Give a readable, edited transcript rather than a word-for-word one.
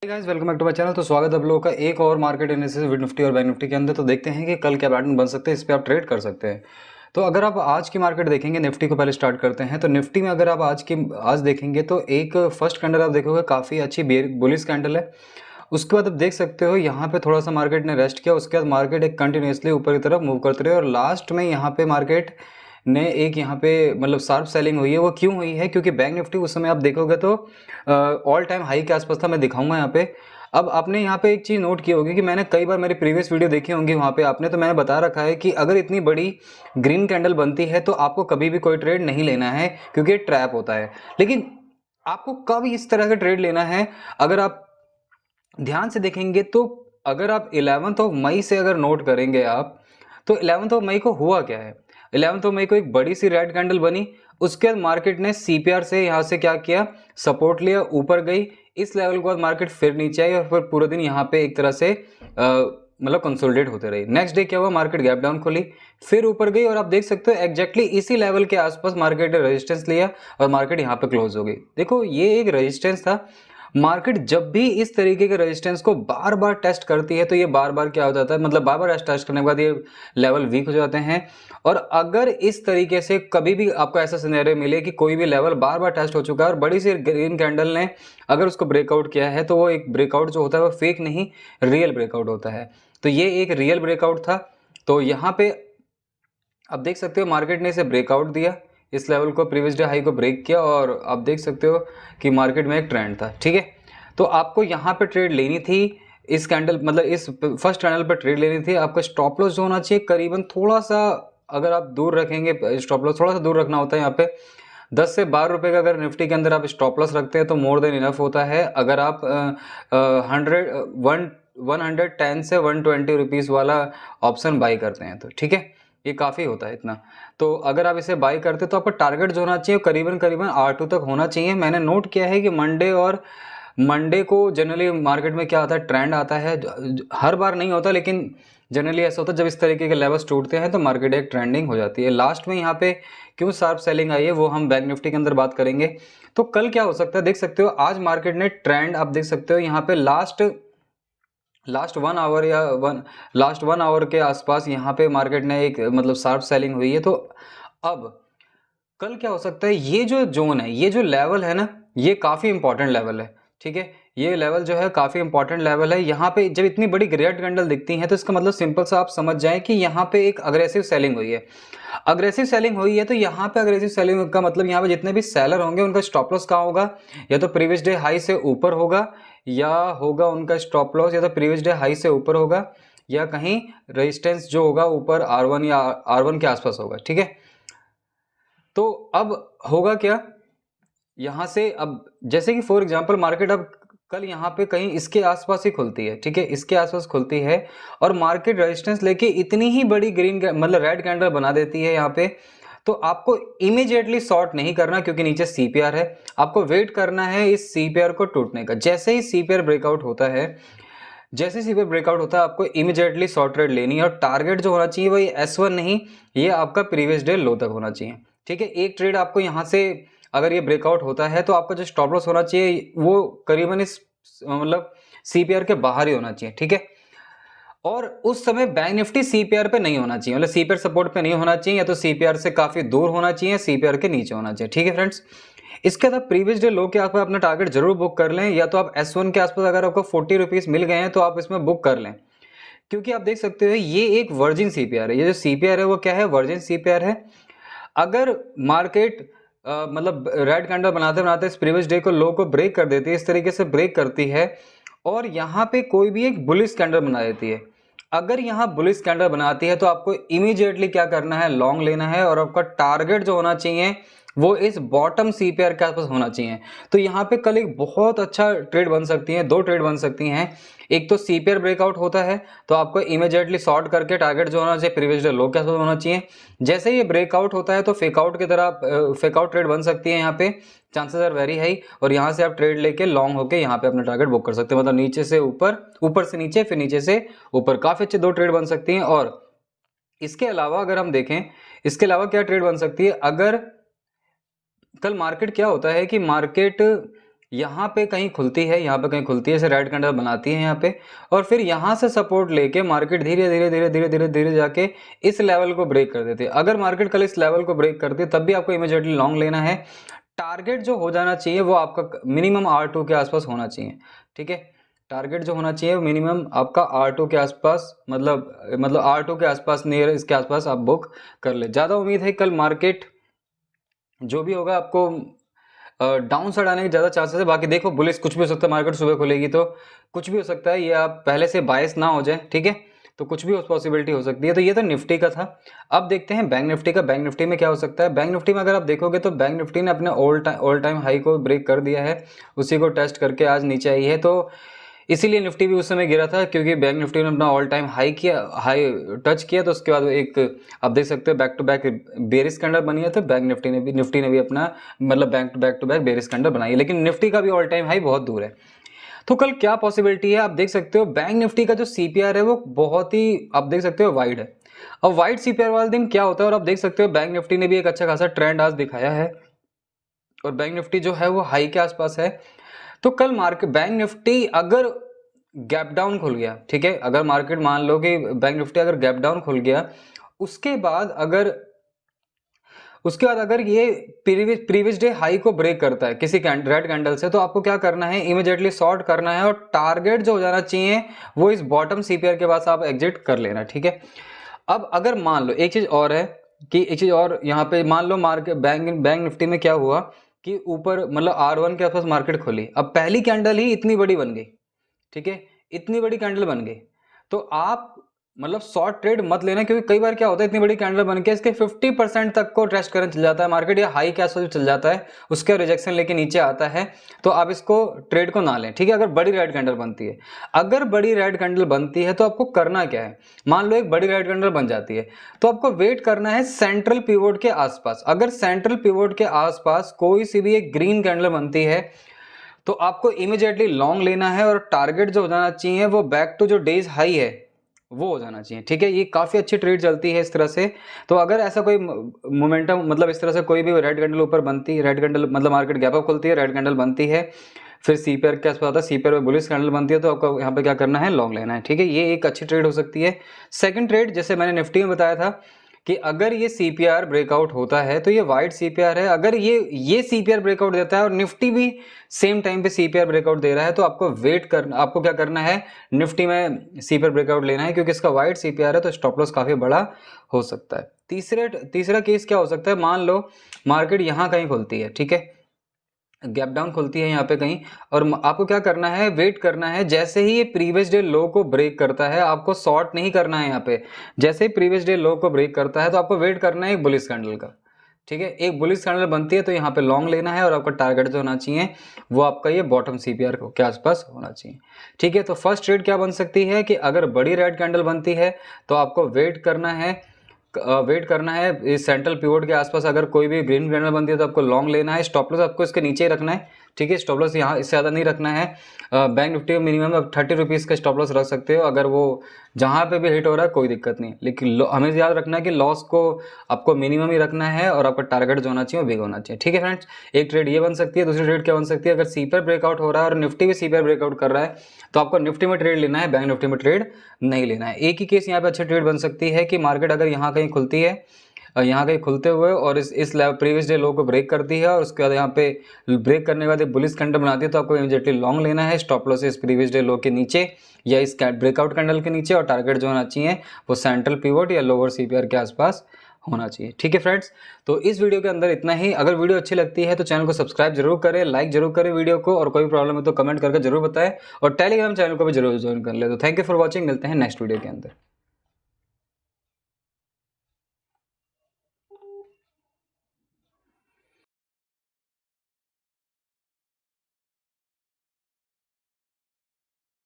Guys welcome back to my channel. तो स्वागत है आप लोगों का एक और मार्केट एनालिसिस विद निफ्टी और बैंक निफ्टी के अंदर। तो देखते हैं कि कल क्या पैटर्न बन सकते हैं, इस पे आप ट्रेड कर सकते हैं। तो अगर आप आज की मार्केट देखेंगे, निफ्टी को पहले स्टार्ट करते हैं। तो निफ्टी में अगर आप आज देखेंगे तो एक फर्स्ट कैंडल आप देखोगे काफ़ी अच्छी बुलिश कैंडल है। उसके बाद आप देख सकते हो यहाँ पे थोड़ा सा मार्केट ने रेस्ट किया, उसके बाद मार्केट एक कंटिन्यूसली ऊपर की तरफ मूव करते रहे और लास्ट में यहाँ पे मार्केट ने एक यहाँ पे मतलब शार्प सेलिंग हुई है। वो क्यों हुई है? क्योंकि बैंक निफ्टी उस समय आप देखोगे तो ऑल टाइम हाई के आसपास था। मैं दिखाऊंगा यहाँ पे। अब आपने यहाँ पे एक चीज़ नोट की होगी कि मैंने कई बार मेरी प्रीवियस वीडियो देखी होंगी वहाँ पे आपने, तो मैंने बता रखा है कि अगर इतनी बड़ी ग्रीन कैंडल बनती है तो आपको कभी भी कोई ट्रेड नहीं लेना है, क्योंकि ट्रैप होता है। लेकिन आपको कब इस तरह का ट्रेड लेना है, अगर आप ध्यान से देखेंगे तो अगर आप 11th ऑफ मई से अगर नोट करेंगे आप, तो 11th ऑफ मई को हुआ क्या है? 11th ऑफ मई को एक बड़ी सी रेड कैंडल बनी, उसके बाद मार्केट ने सीपीआर से यहाँ से क्या किया, सपोर्ट लिया, ऊपर गई, इस लेवल के बाद मार्केट फिर नीचे आई और फिर पूरे दिन यहाँ पे एक तरह से मतलब कंसोलिडेट होते रही। नेक्स्ट डे क्या हुआ, मार्केट गैप डाउन खोली, फिर ऊपर गई और आप देख सकते हो एग्जैक्टली इसी लेवल के आसपास मार्केट ने रेजिस्टेंस लिया और मार्केट यहाँ पे क्लोज हो गई। देखो ये एक रेजिस्टेंस था। मार्केट जब भी इस तरीके के रेजिस्टेंस को बार बार टेस्ट करती है तो ये बार बार क्या हो जाता है, मतलब बार बार टेस्ट करने के बाद ये लेवल वीक हो जाते हैं। और अगर इस तरीके से कभी भी आपको ऐसा सिनेरियो मिले कि कोई भी लेवल बार बार टेस्ट हो चुका है और बड़ी सी ग्रीन कैंडल ने अगर उसको ब्रेकआउट किया है, तो वो एक ब्रेकआउट जो होता है वो फेक नहीं, रियल ब्रेकआउट होता है। तो ये एक रियल ब्रेकआउट था। तो यहाँ पे आप देख सकते हो मार्केट ने इसे ब्रेकआउट दिया, इस लेवल को, प्रीवियस डे हाई को ब्रेक किया और आप देख सकते हो कि मार्केट में एक ट्रेंड था। ठीक है, तो आपको यहाँ पे ट्रेड लेनी थी, इस कैंडल मतलब इस फर्स्ट कैंडल पर ट्रेड लेनी थी। आपका स्टॉप लॉस जो होना चाहिए करीबन थोड़ा सा, अगर आप दूर रखेंगे, स्टॉप लॉस थोड़ा सा दूर रखना होता है यहाँ पे 10 से 12 रुपए का अगर निफ्टी के अंदर आप स्टॉप लॉस रखते हैं तो मोर देन इनफ होता है। अगर आप 110 से 120 रुपीज़ वाला ऑप्शन बाई करते हैं तो ठीक है, ये काफ़ी होता है इतना। तो अगर आप इसे बाई करते तो आपका टारगेट जो होना चाहिए करीबन करीबन R2 तक होना चाहिए। मैंने नोट किया है कि मंडे को जनरली मार्केट में क्या आता है, ट्रेंड आता है, हर बार नहीं होता लेकिन जनरली ऐसा होता है जब इस तरीके के लेवल्स टूटते हैं तो मार्केट एक ट्रेंडिंग हो जाती है। लास्ट में यहाँ पे क्यों शार्प सेलिंग आई है वो हम बैंक निफ्टी के अंदर बात करेंगे। तो कल क्या हो सकता है देख सकते हो, आज मार्केट ने ट्रेंड आप देख सकते हो यहाँ पे लास्ट 1 आवर या लास्ट 1 आवर के आसपास यहाँ पे मार्केट ने एक मतलब शार्प सेलिंग हुई है। तो अब कल क्या हो सकता है, ये जो जोन है, ये जो लेवल है ना, ये काफी इंपॉर्टेंट लेवल है। ठीक है, ये लेवल जो है काफी इंपॉर्टेंट लेवल है। यहाँ पे जब इतनी बड़ी रेड कैंडल दिखती है तो इसका मतलब सिंपल सा आप समझ जाएं कि यहाँ पे एक अग्रेसिव सेलिंग हुई है। अग्रेसिव सेलिंग हुई है तो यहाँ पे अग्रेसिव सेलिंग का मतलब यहाँ पे जितने भी सेलर होंगे उनका स्टॉप लॉस कहाँ होगा, या तो प्रीवियस डे हाई से ऊपर होगा, या होगा उनका स्टॉप लॉस या तो प्रीवियस डे हाई से ऊपर होगा, या कहीं रेजिस्टेंस जो होगा ऊपर R1 या R1 के आसपास होगा। ठीक है, तो अब होगा क्या यहां से, अब जैसे कि फॉर एग्जांपल मार्केट अब कल यहाँ पे कहीं इसके आसपास ही खुलती है, ठीक है, इसके आसपास खुलती है और मार्केट रेजिस्टेंस लेके इतनी ही बड़ी ग्रीन मतलब रेड कैंडल बना देती है यहाँ पे, तो आपको इमीडिएटली शॉर्ट नहीं करना क्योंकि नीचे सीपीआर है। आपको वेट करना है इस सीपीआर को टूटने का। जैसे ही सीपीआर ब्रेकआउट होता है, जैसे सीपीआर ब्रेकआउट होता है आपको इमीडिएटली शॉर्ट ट्रेड लेनी है और टारगेट जो होना चाहिए वही S1 नहीं, ये आपका प्रीवियस डे लो तक होना चाहिए। ठीक है, एक ट्रेड आपको यहाँ से अगर ये ब्रेकआउट होता है तो आपका जो स्टॉप लॉस होना चाहिए वो करीबन इस मतलब सीपीआर के बाहर ही होना चाहिए। ठीक है, और उस समय बैंक निफ्टी सीपीआर पे नहीं होना चाहिए, मतलब सीपीआर सपोर्ट पे नहीं होना चाहिए, या तो सीपीआर से काफी दूर होना चाहिए, सीपीआर के नीचे होना चाहिए। ठीक है फ्रेंड्स, इसके बाद प्रीवियस डे लो के आसपास अपना टारगेट जरूर बुक कर लें, या तो आप S1 के आसपास अगर आपको 40 रुपीज मिल गए हैं तो आप इसमें बुक कर लें, क्योंकि आप देख सकते हो ये एक वर्जिन सीपीआर है। ये जो सीपीआर है वो क्या है, वर्जिन सीपीआर है। अगर मार्केट मतलब रेड कैंडल बनाते बनाते इस प्रीवियस डे को लो को ब्रेक कर देती है, इस तरीके से ब्रेक करती है और यहाँ पे कोई भी एक बुलिश कैंडल बना देती है, अगर यहाँ बुलिश कैंडल बनाती है तो आपको इमीडिएटली क्या करना है, लॉन्ग लेना है और आपका टारगेट जो होना चाहिए वो इस बॉटम सीपीआर के आसपास होना चाहिए। तो यहाँ पे कल एक बहुत अच्छा ट्रेड बन सकती है, दो ट्रेड बन सकती हैं। एक तो सीपीआर ब्रेकआउट होता है तो आपको इमीडिएटली शॉर्ट करके टारगेट जो होना चाहिए प्रीवियस डे लो के आसपास होना चाहिए। जैसे ही ये ब्रेकआउट होता है तो फेकआउट की तरह फेकआउट ट्रेड बन सकती है, यहाँ पे चांसेस आर वेरी हाई, और यहाँ से आप ट्रेड लेके लॉन्ग होके यहाँ पे अपना टारगेट बुक कर सकते हैं, मतलब नीचे से ऊपर, ऊपर से नीचे, फिर नीचे से ऊपर, काफी अच्छे दो ट्रेड बन सकती हैं। और इसके अलावा अगर हम देखें, इसके अलावा क्या ट्रेड बन सकती है, अगर कल मार्केट क्या होता है कि मार्केट यहाँ पे कहीं खुलती है, यहाँ पे कहीं खुलती है, ऐसे रेड कैंडल बनाती है यहाँ पे, और फिर यहाँ से सपोर्ट लेके मार्केट धीरे धीरे धीरे धीरे धीरे धीरे जाके इस लेवल को ब्रेक कर देती है। अगर मार्केट कल इस लेवल को ब्रेक करती है तब भी आपको इमीडिएटली लॉन्ग लेना है। टारगेट जो हो जाना चाहिए वो आपका मिनिमम R2 के आसपास होना चाहिए, ठीक है। टारगेट जो होना चाहिए मिनिमम आपका R2 के आसपास, मतलब R2 के आसपास, नियर इसके आसपास आप बुक कर ले। ज़्यादा उम्मीद है कल मार्केट जो भी होगा आपको डाउन साइड आने के ज़्यादा चांसेस है। बाकी देखो बुलिश कुछ भी हो सकता है, मार्केट सुबह खुलेगी तो कुछ भी हो सकता है, ये आप पहले से बायस ना हो जाए, ठीक है। तो कुछ भी पॉसिबिलिटी हो सकती है। तो ये तो निफ्टी का था। अब देखते हैं बैंक निफ्टी का। बैंक निफ्टी में क्या हो सकता है। बैंक निफ्टी में अगर आप देखोगे तो बैंक निफ्टी ने अपने ऑल टाइम हाई को ब्रेक कर दिया है, उसी को टेस्ट करके आज नीचे आई है। तो इसीलिए निफ्टी भी उस समय गिरा था, क्योंकि बैंक निफ्टी ने अपना ऑल टाइम हाई टच किया। तो उसके बाद एक आप देख सकते हो back to back bearish candle बनी है। तो बैंक निफ्टी ने भी अपना मतलब back to back bearish candle बनाई है, लेकिन निफ्टी का भी ऑल टाइम हाई बहुत दूर है। तो कल क्या पॉसिबिलिटी है आप देख सकते हो। बैंक निफ्टी का जो सीपीआर है वो बहुत ही आप देख सकते हो वाइड है। अब वाइड सीपीआर वाले दिन क्या होता है, और आप देख सकते हो बैंक निफ्टी ने भी एक अच्छा खासा ट्रेंड आज दिखाया है, और बैंक निफ्टी जो है वो हाई के आसपास है। तो कल मार्केट बैंक निफ्टी अगर गैप डाउन खुल गया, ठीक है, अगर मार्केट मान लो कि बैंक निफ्टी अगर गैप डाउन खुल गया, उसके बाद अगर ये प्रीवियस डे हाई को ब्रेक करता है किसी रेड कैंडल से, तो आपको क्या करना है, इमीडिएटली शॉर्ट करना है, और टारगेट जो हो जाना चाहिए वो इस बॉटम सीपीआर के पास आप एग्जिट कर लेना, ठीक है। अब अगर मान लो एक चीज और है कि यहाँ पे मान लो मार्केट बैंक निफ्टी में क्या हुआ कि ऊपर मतलब R1 के आसपास मार्केट खुली। अब पहली कैंडल ही इतनी बड़ी बन गई, ठीक है, इतनी बड़ी कैंडल बन गई, तो आप मतलब शॉर्ट ट्रेड मत लेना, क्योंकि कई बार क्या होता है इतनी बड़ी कैंडल बन के इसके 50% तक को टेस्ट करने चल जाता है मार्केट, या हाई के आसपास चल जाता है, उसका रिजेक्शन लेके नीचे आता है, तो आप इसको ट्रेड को ना लें, ठीक है। अगर बड़ी रेड कैंडल बनती है, अगर बड़ी रेड कैंडल बनती है तो आपको करना क्या है, मान लो एक बड़ी रेड कैंडल बन जाती है, तो आपको वेट करना है सेंट्रल पिवोट के आसपास। अगर सेंट्रल पिवोट के आसपास कोई सी भी एक ग्रीन कैंडल बनती है तो आपको इमीडिएटली लॉन्ग लेना है, और टारगेट जो हो जाना चाहिए वो बैक टू जो डेज हाई है वो हो जाना चाहिए, ठीक है। ये काफ़ी अच्छी ट्रेड चलती है इस तरह से। तो अगर ऐसा कोई मोमेंटम मतलब इस तरह से कोई भी रेड कैंडल ऊपर बनती है, रेड कैंडल मतलब मार्केट गैप अप खुलती है, रेड कैंडल बनती है, फिर सीपीआर के आसपास आता है, सीपीआर में बुलिश कैंडल बनती है, तो आपको यहाँ पे क्या करना है, लॉन्ग लेना है, ठीक है। ये एक अच्छी ट्रेड हो सकती है। सेकंड ट्रेड जैसे मैंने निफ्टी में बताया था कि अगर ये सीपीआर ब्रेकआउट होता है तो ये वाइड सीपीआर है, अगर ये सीपीआर ब्रेकआउट देता है और निफ्टी भी सेम टाइम पे सीपीआर ब्रेकआउट दे रहा है, तो आपको क्या करना है, निफ्टी में सीपीआर ब्रेकआउट लेना है, क्योंकि इसका वाइड सीपीआर है तो स्टॉप लॉस काफी बड़ा हो सकता है। तीसरा केस क्या हो सकता है, मान लो मार्केट यहाँ कहीं खुलती है, ठीक है, गैप डाउन खुलती है यहाँ पे कहीं, और आपको क्या करना है, वेट करना है, जैसे ही ये प्रीवियस डे लो को ब्रेक करता है, आपको शॉर्ट नहीं करना है यहाँ पे, जैसे ही प्रीवियस डे लो को ब्रेक करता है तो आपको वेट करना है एक बुलिश कैंडल का, ठीक है। एक बुलिश कैंडल बनती है तो यहाँ पे लॉन्ग लेना है, और आपका टारगेट जो होना चाहिए वो आपका ये बॉटम सीपीआर के आसपास होना चाहिए, ठीक है। तो फर्स्ट ट्रेड क्या बन सकती है कि अगर बड़ी रेड कैंडल बनती है तो आपको वेट करना है इस सेंट्रल पिवोट के आसपास। अगर कोई भी ग्रीन कैंडल बनती है तो आपको लॉन्ग लेना है, स्टॉप लॉस आपको इसके नीचे ही रखना है, ठीक है। स्टॉप लॉस यहाँ इससे ज़्यादा नहीं रखना है। बैंक निफ्टी में मिनिमम आप 30 रुपीज़ का स्टॉप लॉस रख सकते हो, अगर वो जहाँ पे भी हिट हो रहा है कोई दिक्कत नहीं, लेकिन हमें याद रखना है कि लॉस को आपको मिनिमम ही रखना है, और आपका टारगेट जो होना चाहिए वो बिग होना चाहिए, ठीक है फ्रेंड्स। एक ट्रेड ये बन सकती है। दूसरी ट्रेड क्या बन सकती है, अगर सीपीआर ब्रेकआउट हो रहा है और निफ्टी भी सीपीआर ब्रेकआउट कर रहा है तो आपको निफ्टी में ट्रेड लेना है, बैंक निफ्टी में ट्रेड नहीं लेना है। एक ही केस यहाँ पे अच्छी ट्रेड बन सकती है कि मार्केट अगर यहाँ कहीं खुलती है, यहाँ कहीं खुलते हुए और इस प्रीवियस डे लो को ब्रेक करती है, और उसके बाद यहाँ पे ब्रेक करने के बाद एक बुलिश कैंडल बनाती है, तो आपको इमीडिएटली लॉन्ग लेना है। स्टॉप लॉस इस प्रीवियस डे लो के नीचे या इस ब्रेकआउट कैंडल के नीचे, और टारगेट जो होना चाहिए वो सेंट्रल पिवोट या लोअर सीपीआर के आसपास होना चाहिए, ठीक है फ्रेंड्स। तो इस वीडियो के अंदर इतना ही। अगर वीडियो अच्छी लगती है तो चैनल को सब्सक्राइब जरूर करें, लाइक जरूर करें वीडियो को, और कोई प्रॉब्लम है तो कमेंट करके जरूर बताएं, और टेलीग्राम चैनल को भी जरूर ज्वाइन कर ले। तो थैंक यू फॉर वॉचिंग, मिलते हैं नेक्स्ट वीडियो के अंदर।